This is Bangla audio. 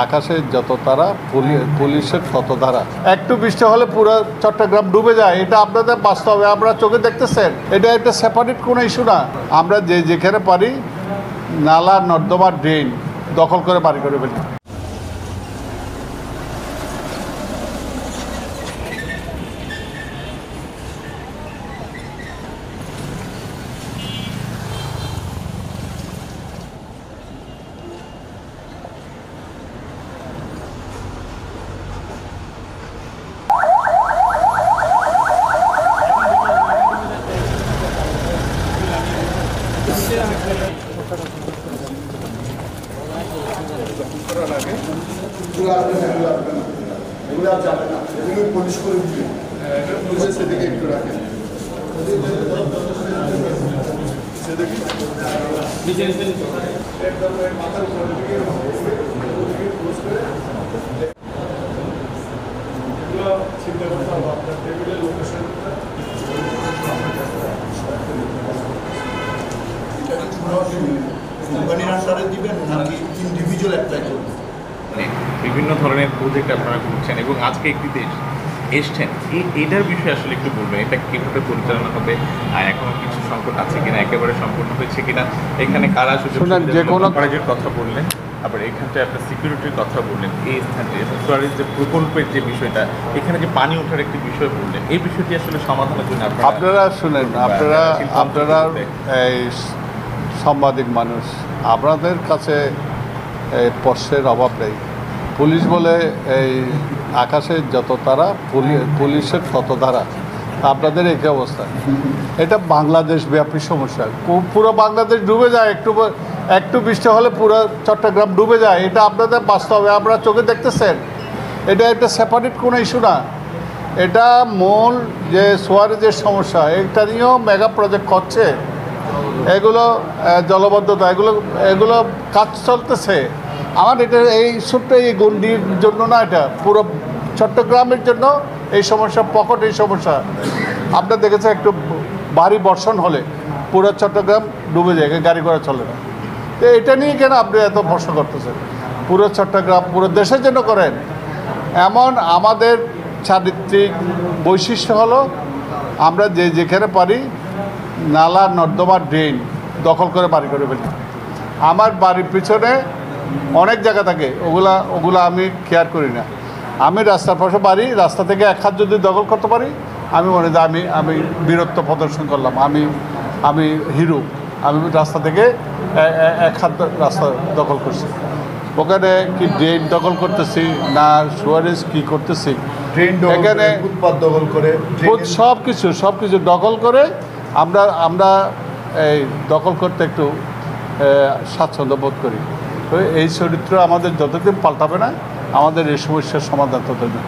আকাশে যত তারা পুলিশের তত ধারা। একটু বৃষ্টি হলে পুরো চট্টগ্রাম ডুবে যায়, এটা আপনাদের বাস্তবে আমরা চোখে দেখতেছেন। এটা একটা সেপারেট কোনো ইস্যু না। আমরা যেখানে পারি নালা নর্দমা ড্রেন দখল করে বাড়ি করে ফেলি। পুলিশ করে দিবে, পুলিশের সেদিকে একটু রাখেন। চিন্তা করতে হবে আপনার টেবিলের লোকেশন কোম্পানির আন্ডারে দিবেন নাকি ইন্ডিভিজুয়াল অ্যাপ্লাই করবেন? বিভিন্ন ধরনের প্রজেক্ট আপনারা করছেন এবং আজকে একটি দেশ এসছেন, এটার বিষয়ে আসলে একটু বলবেন, এটা কীভাবে পরিচালনা হবে, আর এখনও কিছু সংকট আছে কিনা, একেবারে সম্পূর্ণ হয়েছে কিনা, এখানে কারা যে কোনো কলেজের কথা বললেন, আবার এখানটায় আপনার সিকিউরিটির কথা বললেন, এই স্থানে এবং সোয়ারেজ যে প্রকল্পের যে বিষয়টা, এখানে যে পানি ওঠার একটি বিষয় বললেন, এই বিষয়টি আসলে সমাধানের জন্য আপনারা শুনেন, আপনারা এই সাংবাদিক মানুষ, আপনাদের কাছে প্রশ্নের অভাব নেই। পুলিশ বলে এই আকাশে যত তারা পুলিশের তত ধারা, আপনাদের একই অবস্থা। এটা বাংলাদেশ ব্যাপী সমস্যা, পুরো বাংলাদেশ ডুবে যায়। একটু বৃষ্টি হলে পুরো চট্টগ্রাম ডুবে যায়, এটা আপনাদের বাস্তবে আমরা চোখে দেখতেছেন। এটা একটা সেপারেট কোনো ইস্যু না। এটা মূল যে সোয়ারেজের সমস্যা, এটা নিয়েও মেগা প্রজেক্ট করছে, এগুলো জলবদ্ধতা, এগুলো কাজ চলতেছে। আমার এটা এই ছোট্ট এই গণ্ডির জন্য না, এটা পুরো চট্টগ্রামের জন্য এই সমস্যা, পকেট এই সমস্যা। আপনার দেখেছে একটু ভারী বর্ষণ হলে পুরো চট্টগ্রাম ডুবে যায়, গাড়ি ঘোড়া চলে না। তো এটা নিয়ে কেন আপনি এত ভরসা করতেছেন? পুরো চট্টগ্রাম পুরো দেশের জন্য করেন। এমন আমাদের চারিত্রিক বৈশিষ্ট্য হলো আমরা যেখানে পারি নালা নর্দমা ড্রেন দখল করে বাড়ি করে ফেলি। আমার বাড়ির পিছনে অনেক জায়গা থাকে, ওগুলা আমি কেয়ার করি না। আমি রাস্তার পাশে বাড়ি, রাস্তা থেকে এক হাত যদি দখল করতে পারি, আমি মনে হয় আমি বীরত্ব প্রদর্শন করলাম, আমি হিরো। আমি রাস্তা থেকে এক হাত রাস্তা দখল করছি। ওখানে কি ড্রেন দখল করতেছি না সুয়ারেজ কি করতেছি, এখানে ফুটপাত দখল করে সব কিছু দখল করে আমরা এই দখল করতে একটু স্বাচ্ছন্দ্য বোধ করি। তো এই চরিত্র আমাদের যতদিন পাল্টাবে না, আমাদের এই সমস্যার সমাধান ততদিন।